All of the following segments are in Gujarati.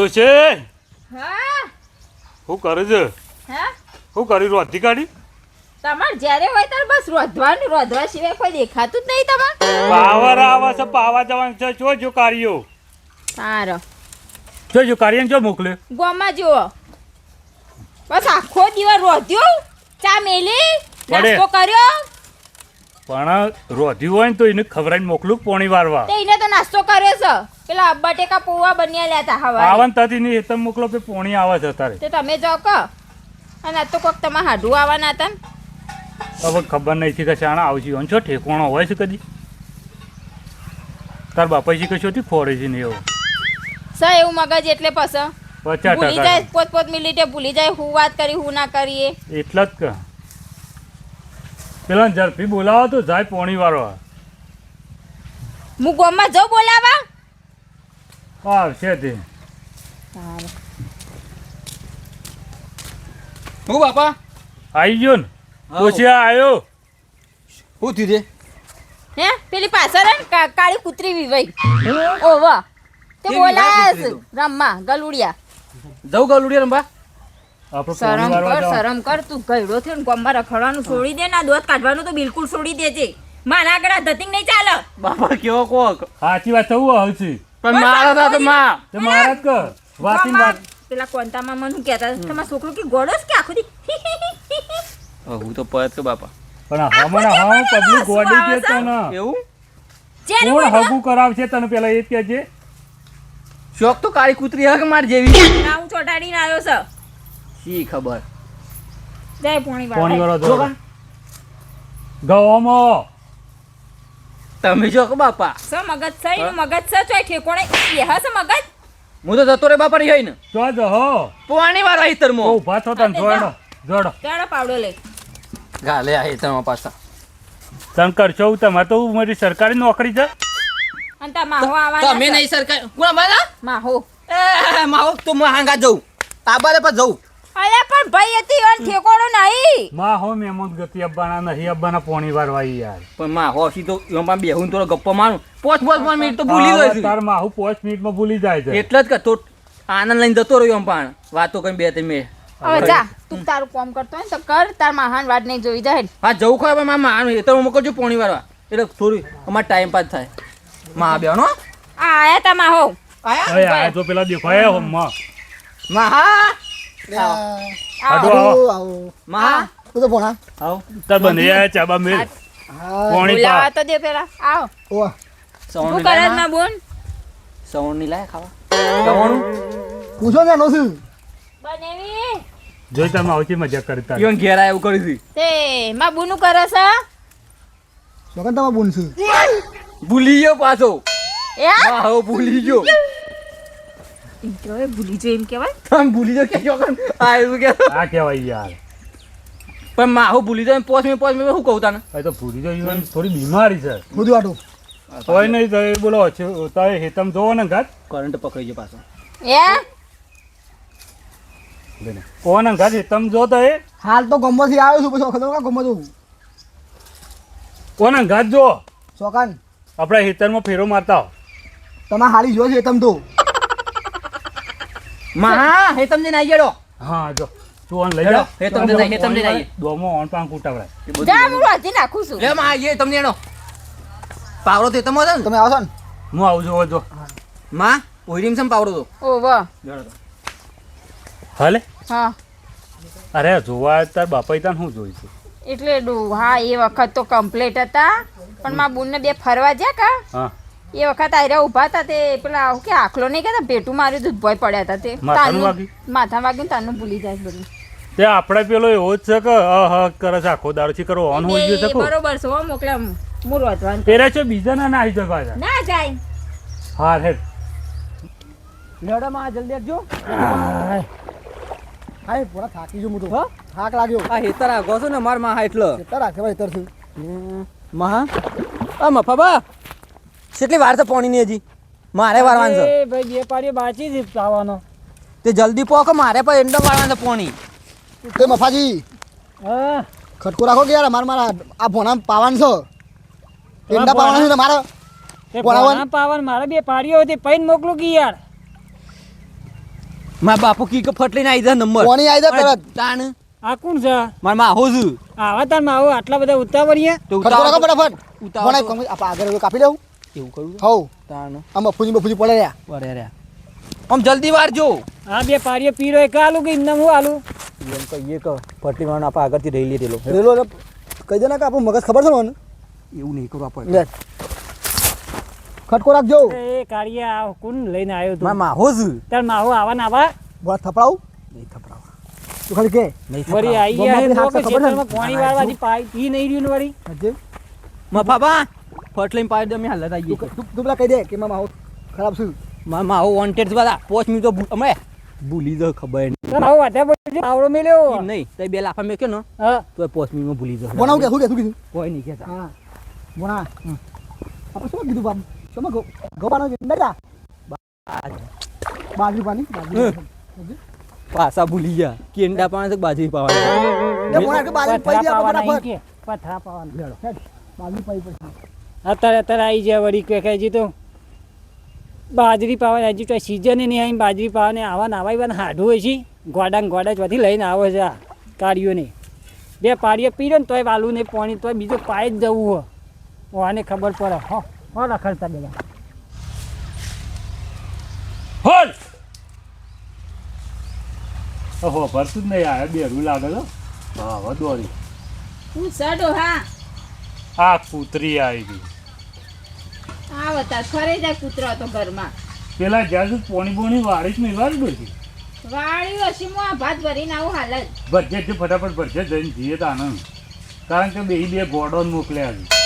ડોશે હા હું કરે છે હા હું કરી રોધી કાઢી તમાર જ્યારે હોય ત્યારે બસ રોધવા સિવાય કોઈ દેખાતું જ નહીં તમાર પાવર આવે છે પાવા જવાનું છે જો જો કાર્યો સારો જો કાર્યને જો મોકલે ગોમાં જુઓ બસ આખો દિવસ રોધ્યો ચા મેલી નાસ્તો કર્યો પણ રોધ્યું હોય ને તો એને ખવડાવીને મોકલું પોણી વારવા તે એને તો નાસ્તો કર્યો છે પેલા બટેકા પૌવા બન્યા લેતા હવા આવન તથી ની હેતમ મોકલો પે પોણી આવે છે તારે તે તમે જાઓ ક અને આ તો કોક તમારે હાડું આવવાના હતા ને હવે ખબર નહીં કે શાણા આવશે ઓન છો ઠેકોણો હોય છે કદી તાર બાપાજી કશોથી ફોડે છે ને એવું સર એવું મગજ એટલે પછી 50% ભૂલી જાય પોત મિનિટે ભૂલી જાય હું વાત કરી હું ના કરીએ એટલા જ કે પેલા ઝડપી બોલાવો તો જાય પોણી વારવા હું ગોમાં જાઉં બોલાવા આવશે તે હું બાપા આવી ગયો ને પછી આવ્યો શું થયું છે હે પેલી પાછળ હે ને કાળી કૂતરી વિવાઈ ઓવા તે બોલાયા છે રમવા ગલુડિયા જવું ગલુડિયા રંબા આપણે શરમ પોણી વારવા કર જવાનું. શરમ કર તું ગયડો થયો ને ગોમાં રખડવાનું છોડી દે ના દોત કાઢવાનું તો બિલકુલ છોડી દેજે મારા આગળ ધતિંગ નહીં ચાલે બાપા કેવો કોક સાચી વાત થવું આવશે પણ મારા તા તો માં તે મારા જ કર વાતીન વાત પેલા કોંતામાં મને શું કહેતા તમારા છોકરો કે ગોળો છે કે આખો દી હું તો પરત કે બાપા પણ હમણાં હા પબ્લિક ગોડી કે તને એવું જેને કોણ બોલો હગું કરાવશે તને પેલા એ જ કહેજે શોખ તો કાળી કૂતરી હે કે માર જેવી ના હું ચોટાડીને આવ્યો છે શી ખબર જય પોણી પોણી વાળા વાળો ગવામાં તમે શોખ બાપા સ મગજ છે એનું મગજ છે ચોય ઠેકોણે એ હશે મગજ હું તો જતો રે બાપા રહી ને તો જ હો પોણી વાળા હિતરમાં ઉભા થો તને જોડો જોડો ચાલો પાવડો લે ગાલે આ હિતરમાં પાછા તને કરશો તમારે તો મારી સરકારી નોકરી છે અને તા માહો આવવાના તમે છે. નહીં સરકાર કોણ મારા માહો એ માવો તો હું હાંગા જઉં તાબારે પર જઉં અરે પણ ભાઈ હતી ઓન ઠેકોણો નહીં માં હો મેમોદ ગતિ અબ્બાના નહીં અબ્બાના પોણી વારવા ઈ યાર પણ માં હોશી તો એમાં બેહું થોડો ગપ્પો મારું 5 મિનિટ તો ભૂલી ગયો છું તાર માં હું 5 મિનિટમાં ભૂલી જાય છે એટલે જ કે તો આનંદ લઈને જતો રહ્યો એમ પણ વાતો કઈ બે ત્રણ મિનિટ હવે જા તું તારું કામ કરતો હોય ને તો કર તાર માહાન વાત નહીં જોઈ જાય ને. હા જવું ખબર પણ મારા એ તો મોકલજો પોણી વાળવા એટલે થોડી અમારે ટાઈમ પાસ થાય માં બેનો આ આયા તા માહો આયા હવે આ જો પેલા દેખાય હો માં માં હા આડો આવો માં તું તો ભણા આવ તાર બને આ ચાબા મેલ પોણી બોલાવા પા તો દે પેલા આવો ઓવા સવણ શું કરે ના બોન સવણ ની લાય ખાવા સવણ પૂછો ને નો છું બનેવી જોઈ તમે આવતી મજા કરતા ઈવન ઘેર આયા એવું કરી હતી તે માં બુનું કરે છે સોકન તમા બોન છું ભૂલી ગયો પાછો એ માં હવે ભૂલી ગયો ઇન્ટ્રોએ ભૂલી જાય એમ કહેવાય તમે ભૂલી જાવ કે જોકન આ એવું કે આ કહેવાય યાર પણ માં હું ભૂલી જાવ 5 મિનિટ શું કહું તને આ તો ભૂલી જાય થોડી બીમારી છે બધું આટું કોઈ નહીં તો એ બોલો તારે હેતમ જોવો ને ઘાટ કરંટ પકડી ગયો પાછો એ કોણ ઘાટ હેતમ જો તો એ હાલ તો ગમમાંથી આવ્યો છું પછી વખત ગમત છું કોણ ઘાટ જો સોકાન આપણા હેતરમાં ફેરો મારતા હો તમારે હાલી જો છે તમ તો માં હે તમને ના ગયો હા જો તું ઓન લઈ હેડો, જા હેતમ દે જાય, હેતમ દે જાય. દોમો ઓન પાન કુટાવડાય જા હું રોજી નાખું છું લે માં એ તમને એનો પાવડો તે તમો છે ને તમે આવો છો ને હું આવું છું જો માં ઓઈરીમ સમ પાવડો તો ઓ વાહ હાલે હા અરે જોવા તાર બાપા તાન શું જોઈ છે એટલે હા એ વખત તો કમ્પ્લીટ હતા પણ મારા બુનને બે ફરવા જ્યા કા હા એ વખત આયરા ઊભા હતા તે પેલા કે આખલો નહીં કહેતા પેટું માર્યું દૂધ ભોય પડ્યા હતા તે માથાનું તાનું- વાગ્યું? માથા વાગ્યું તાનું ભૂલી જાય બધું તે આપણે પેલો એવો જ છે કે હ કરે છે આખો દારૂ થી કરો ઓન હોઈ ગયો છે એ બરોબર છે હો મોકલા હું રોજવાનું પેરા છો બીજા ના આવી જાય પાછા ના જાય હા હેડ લેડો માં જલ્દી આવજો હાય પૂરા થાકી જો હું તો થાક લાગ્યો આ હેતર આગો છો ને માર માં એટલે કેટલા રાખે ભાઈ તર છું મહા આ મફાબા કેટલી વાર છે પોણી ની હજી મારે વારવાનું છે ભાઈ બે પાડીએ બાચી જ આવવાનો તે જલ્દી પોક મારે પણ એંડો વારવાનું છે પોણી તે મફાજી હા ખટકો રાખો કે યાર મારા આ ભોણા પાવાન છે ઈંડા પાવાના છે મારા પાવન મારે બે પાડીઓ હતી પૈન મોકલું કે યાર મારા બાપુ કી કે ફટ લઈને આવી જા નંબર પોણી આવી જાય તરત તાણ આ કોણ છે મારા માહો છું આવા તાર માવો આટલા બધા ઉતાવળીએ તો ખટકો રાખો ફટાફટ ઉતાવળ ભણાય તો- કમ આપણે આગળ હવે કાપી લેવું એવું કરું હવ તાણ આ મફુજી પડે રહ્યા બરે રે આમ જલ્દી વારજો આ બે પારીએ પીરો એક આલું કે એમને હું આલું એમ કહીએ કે ફટલી વાળો આપણે આગળથી રહી લીધેલો રેલો કહી દે ને કે આપણું મગજ ખબર છે ને એવું નહીં કરવું આપણે લે ખટકો રાખજો એ કાળીએ આ કોણ લઈને આવ્યો તું મારા માહો છું તાર માવો આવા ને આવા બોલા થપડાવું નહીં થપરાવા તું ખાલી કે નહીં વળી થપરાવા આવી ગયા ગમે તે હે હાથ તો કે ખબર ને? ખેતરમાં પાણી વાળવાથી પાઈ પી નહીં રહ્યું ને વળી હજે મફાબા ફટ લઈને પાડી દે અમે હાલત આવીએ તું પેલા કહી દે કે મારા માવો ખરાબ છું મારા માહો વોન્ટેડ બધા 5 મિનિટ તો અમે ભૂલી જાવ ખબર નહીં તો માવો વાતે બોલી આવડો મેલ્યો એમ નહીં તો બે લાફા મેં કે ને હા તો 5 મિનિટમાં ભૂલી જાવ બનાવું કે શું કીધું કોઈ નહીં કહેતા હા બોના આપણે શું કીધું બાપ શું ગો બાનો કે નડા બાજરી પાણી પાછા ભૂલી ગયા કેંડા પાણી બાજરી પાવાની લે બોના કે બાજરી પડી પથરા જાય પાવાના ફટાફટ એમ કે પથરા પાવાના બાજરી પડી પછી અત્યારે આવી જાય વળી કે કહેજી તો બાજરી પાવા હજી તો સિઝન નહીં આવી બાજરી પાવાને આવા ને આવા હાડું હોય છે ગોડા ને ગોડા જવાથી લઈને આવે છે આ કાળીઓને બે પાડીએ પીરે ને તોય વાલું નહીં પાણી તોય બીજું પાઈ જ જવું હોય આને ખબર પડે હો રખડતા બધા હોલ ઓહો ભરતું જ નહીં આ બેરું લાગે તો હા વધોરી હું સડો હા આ કૂતરી આવી ગઈ આ વતા ખરે જાય કૂતરો હતો ઘરમાં પેલા જ્યાં સુધી પોણી બોણી વાળી જ નહીં વાળી દોરી વાળ્યું હશે હું આ ભાત ભરીને આવું હાલ જ ભરજે જ ફટાફટ ભરજે જઈને જઈએ તો આનંદ કારણ કે બે ગોડો મોકલ્યા છે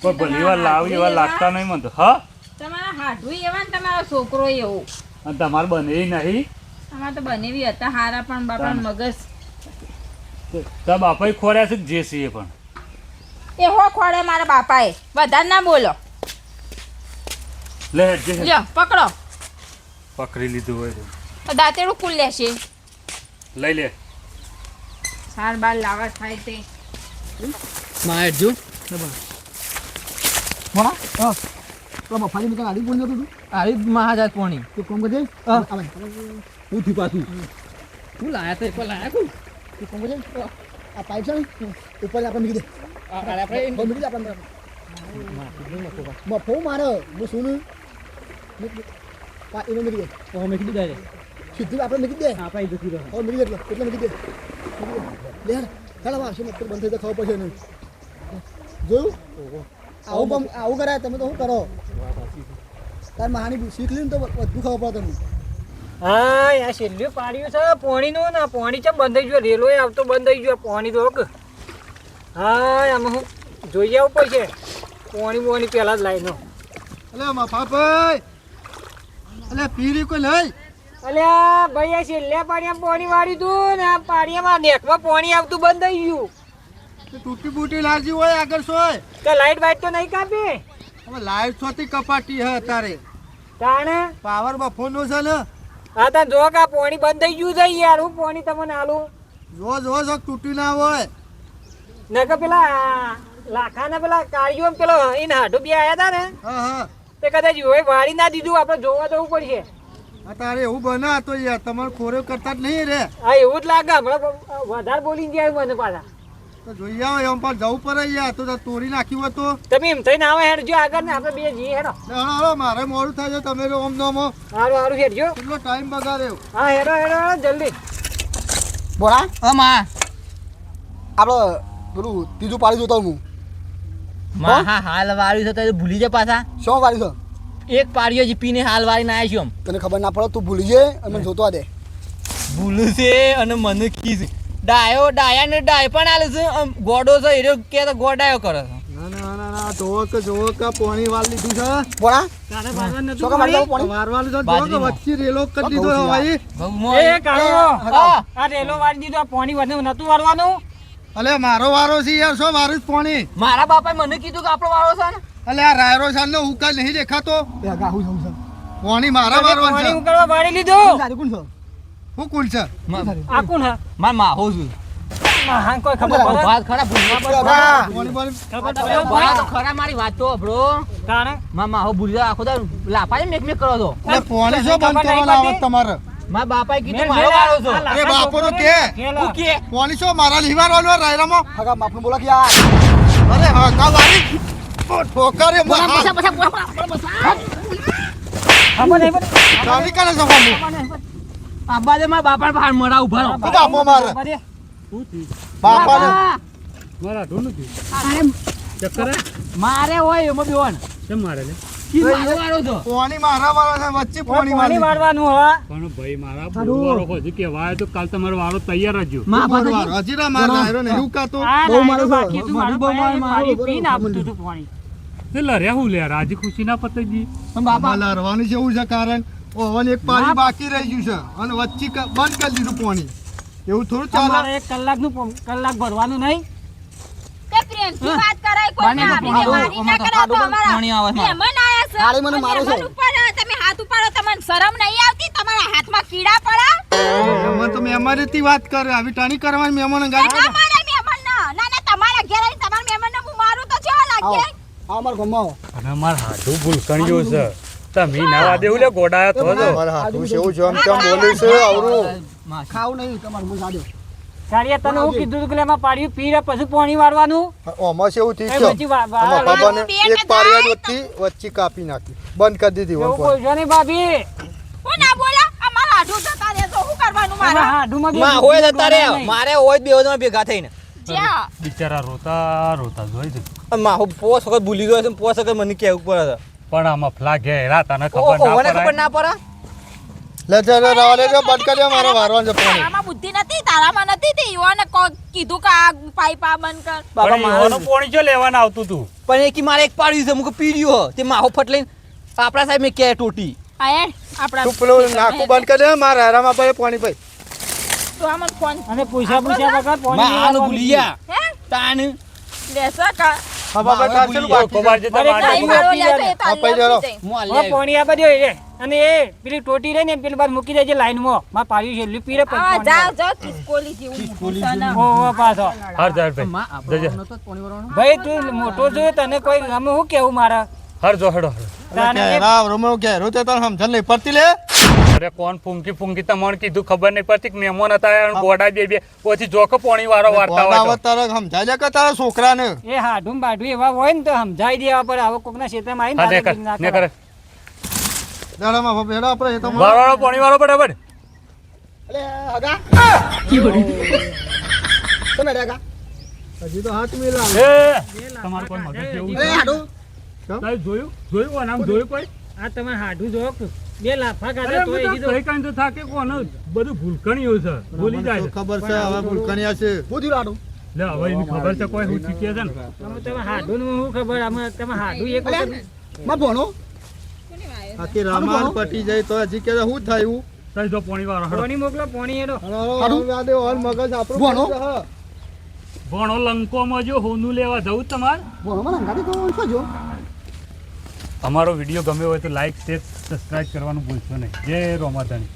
પણ ભલી વાર લાવી એવા લાગતા નહીં મને તો હા તમારા હાડું એવા ને તમારો છોકરો એવો અને તમારે બને નહીં અમારે તો બનેવી હતા હારા પણ બાપા મગજ તારા બાપાએ ખોર્યા છે જે છે એ પણ એ હો ખોડે મારા બાપાએ વધારે ના બોલો લે હેડજે હેડ. લ્યો પકડો પકડી લીધું હોય તો દાંતેડું ખુલ લેશે લઈ લે સાર બાર લાવા થાય તે માર જો બોના હા તો મફાજી મેં આડી બોલ નતું આરી મહાજાત પાણી તું કોમ કરજે હા. આવે હું થી પાછું તું લાયા તો એકવાર લાયા કોઈ તું કોમ કરજે આ પાઇપ છે ને ઉપર આપણે મૂકી દે બંધ મૂકી દે આપણે મફો મારે હું શું એને મૂકી દે તો મેં કીધું ડાયરે સીધી આપણે મૂકી દે આ પાઈ જતી રહે હવે મૂકી દે એટલે મૂકી દે લે ચાલો વાહ શું બંધ થઈ તો ખબર પડશે નહીં જોયું આવું પણ આવું કરાય તમે તો શું કરો તાર મહાની શીખ લઈને તો બધું ખબર પડે તમને હા આ છેલ્લું પાડ્યું છે પોણીનું ને પોણી છે બંધ થઈ ગયો રેલો આવતો બંધ થઈ ગયો પોણી તો હા આમાં હું જોઈ આવવું પડશે પોણી પહેલાં જ લાઈનો અલે મફાભાઈ અલે પીરી કોઈ લઈ અલ્યા ભાઈ આ છેલ્લે પાણીમાં પોણી વાળ્યું તું ને આ પાણીમાં નેકમાં પોણી આવતું બંધ થઈ ગયું તૂટી બૂટી લાગી હોય આગળ સોય તો લાઈટ વાઈટ તો નહીં કાપી હવે લાઈટ છોથી કપાટી હે તારે તાણે પાવર બફોન નો છે ને હા તા જો કે આ પોણી બંધ થઈ ગયું છે યાર હું પોણી તમને આલું જો તૂટી ના હોય ને કે પેલા લાખાના પેલા કાળીઓ પેલો એને હાડું બે આયા હતા ને હા તે કદાચ હોય વાળી ના દીધું આપણે જોવા જવું પડશે આ તારે એવું બના તો યાર તમારે ખોરે કરતા જ નહીં રે હા એવું જ લાગે હમણાં વધારે બોલી ગયા મને પાછા તો જોઈ આવો એમ પણ જવું પડે યાર તો તોડી નાખ્યું હોય તો તમે એમ થઈને આવે હેડજો આગળ ને આપણે બે જઈએ હેડો હળો મારે મોડું થાય છે તમે ઓમ નોમો સારું હેડજો કેટલો ટાઈમ બગાડ્યો હા હેડો જલ્દી બોલા હા માં આપણે પેલું ત્રીજું પાડી જોતો હું માં હા હાલ વાળ્યું છે તો ભૂલી જાય પાછા શું પાડી છો એક પાડીઓ જી પીને હાલ વાળીને આવ્યા છું તને ખબર ના પડે તું ભૂલી જાય અને મને જોતો દે ભૂલું છે અને મને કીધું ડાયા ને ડાય પણ આલે છે ગોડો છે એરો કે તો ગોડાયો કરે છે ના જોવો કે પોણી વાળ લીધું છે બોલા તારે ભગવાન નતું શું કામ મળી? પોણી વારવાલ તો બાજરીમાં. વચ્ચે રેલો કરી દીધો છે ભાઈ એ કાળો હા. આ રેલો વાળી દીધો આ પોણી વધુ નતું વાળવાનું અલે મારો વારો છે યાર શું વારું જ પોણી મારા બાપાએ મને કીધું કે આપણો વાળો છે ને અલે આ રાયરો સાલ નો ઉકા નહીં દેખાતો પોણી મારા વારવાનું છે પોણી ઉકળવા વાળી લીધું હું કોણ છે આ કોણ હા માર માહો છું મહાન કોઈ ખબર પડે વાત ખરા ભૂલવા પડે. પાણી પાણી ખબર પડે વાત ખરા મારી વાત તો બ્રો કારણ માહો ભૂલ્યા આખો દા લાફા જ મેક કરો છો પાણી શું બંધ કરવાના આવત તમારે મારા બાપાએ કીધું મેલ મારો મેલ વાળો છો આ લાફા અરે બાપો તો છોકરો કે. ખેલો. હું કે પાણી શું મારા લીવાર વાળો રાયરામાં હગા બાપનું બોલા કે યાર અરે હા કા વાળી ઠોકરે ખબર નહીં પડે. ગાડી કરે છે બાપુ આબા દે મારા બાપા બહાર મરા ઉભા રહો તું બાપો મારે ખબર છે? બાપાને મારા હાડું નથી ચક્કર હે? મારે હોય એમાં બેવાન કેમ મારે લે કી મારો વાળો છો પાણી મારા વાળા છે વચ્ચે પાણી પાણી વાળી વાળવાનું હવે પણ ભાઈ મારા બોલવાળો હજી કહેવાય તો કાલ તમારો વાળો તૈયાર જ જો માં મારવા હજીરા માર રાયરો ને એવું કાતો આ બહુ નાયરો મારો બાકી હતું, મારો ભાઈ મારી પીને આપતું હતું પાણી. તે લર્યા હું લે રાજી ખુશી ના પતજી બાપા લડવાનું છે એવું છે કારણ ઓવન એક પાણી બાકી રહી ગયું છે અને વચ્ચે બંધ કરી દીધું પાણી એવું થોડું ચાલે અમારે 1 કલાકનું કલાક ભરવાનું નહીં. તે પ્રેમથી વાત કરાય કોઈ બાને ના તો આપીને પાડો, મારી ના અમારે તો કરાય તો પાડો અમારા પાણી આવે છે. મહેમાન આયા છે. ખાલી મને મારો છો. મહેમાન ઉપર તમે હાથ ઉપાડો તમને શરમ નહીં આવતી તમારા હાથમાં કીડા પડે મહેમાન તો મહેમાનથી વાત કરે આવી ટાણી કરવાની મહેમાન ગાડી અમારા મહેમાન ના ના તમારા ઘેર આવીને તમારા મહેમાનને હું મારું તો કેવા લાગે અમાર ગમાવો અને અમાર હાડું ભૂલકણ્યો છે તમે નવા દેવું લે ગોડાયો તો જો મારા હાથું છે એવું જમ તેમ બોલે છે આવરું માં ખાવ નહીં તમારું મું સાડ્યો કાળિયા તને હું કીધું હતું કે એમાં પાડ્યું પીરે પછી પાણી વાળવાનું. ઓમાં છે એવું થઈ એ ગયો પછી વા- વા- આમાં વા- બાબાને બે એક પારિયા વચ્ચે કાપી નાખી બંધ કરી દીધી એવું વંપો બોલશો નહીં ભાભી. હું ના બોલા અમારા હાડું જતા રહે તો શું કરવાનું એમાં મારે હાડુમાં બી માં હોય દુખતું જતા રે નહીં. મારે હોય બે જણા ભેગા થઈને જ્યાં બિચારા રોતા રોતા જોઈ છે માહો પોસ વખત ભૂલી ગયો છે ને પોસ વખત મને કેવું પડે પણ આમાં ફ્લા ઘેરા તને ઓહો ખબર મને ના ખબર પડે ના પડે લે જા રાવા લે બંધ કરી મારે વારવાનું છે પાણી તારામાં બુદ્ધિ નથી તારામાં નથી તે યુવાને કીધું કે આ પાઇપ આ બંધ કર બાબા પણ મારે એવાનું પોણી જો લેવાના આવતું તું પણ એક મારે એક પાડ્યું છે મુકે પીડ્યો તે માહો ફટ લઈને આપણા સાહેબ મેં કે ટોટી આયે આપણા તું પેલો નાકું બંધ કરી દે મારા હારામાં ભાઈ પાણી ભાઈ તો આમાં ફોન અને પૂછ્યા પૂછ્યા વગર પાણી માં આનું વાળવાનું ભૂલી ગયા હે તાન લેસા કા હા બાબા હવે કાચેલું ભૂલી બાકી ખબર છે અરે તમારે કાંઈ મારો બાકી લેતો છે. એ તો હા, પૈ અલ્લાહ જરો. થી હું હવે આલી પાણી આ બધું એ અને એ પેલી ટોટી રહી ને પેલી બાર મૂકી દેજે લાઈનમાં માં પાડ્યું છે એટલું પીરે પછી આ પાણી જાઓ વાળો. જાઓ કિસકોલી જેવું ઓહો પાછો હર જાહેર ભાઈ માં જજે. ભાઈ તું મોટો છું તને કોઈ ગમે હું કેવું મારા હર જો હેડો હેડો. તાને એ- રાવ રમો ઘેરો તે તને સમજણ નહીં પડતી લે અરે કોણ ફૂંકી ફૂંકી તમને કીધું ખબર નહીં પડતી કે મહેમાન હતા અને ગોડા બે બે પછી જોકો પોણી વાળો વાર્તા હોય આવત તો. તારે સમજાય લે કે તારા છોકરાને એ હાડું બાઢું એવા હોય ને તો સમજાઈ દેવા પડે હવે કોકના ક્ષેત્રમાં હા ને આવીને કર ના ને કરે દાડામાં બાપા હેડો આપણે એ તો વાળો પોણી વાળો બરાબર અલે હગા તમે ડગા હજી તો હાથ મિલા એ તમારું કોઈ મગજ જેવું અરે છે હાડો તારે જોયું જોયું આને આમ જોયું કોઈ આ તમે હાડું જો બે લાફા અરે કાઢે તો એ હું તો કીધું કઈ કાંઈ તો થાકે કોને બધું ભૂલકણ્યું છે ભૂલી જાય છે. ખબર છે હવે ભૂલકણિયા છે બુધી લાડુ લે હવે એની ખબર છે કોઈ હું શીખે છે ને તમે હાડું નું શું ખબર આમાં તમે હાડું એક વખત માં ભણો આખી રામાયણ પટી જાય તો હજી કે શું થયું તારે જો પોણી વાળો હેડો. પાણી મોકલો પાણી એનો મગજ આપણું ભણો લંકોમાં જો હોનું લેવા જવું તમારે ભણો અમારો વિડીયો ગમ્યો હોય તો લાઈક શેર સબસ્ક્રાઇબ કરવાનું ભૂલશો નહીં જય રોમાધણી.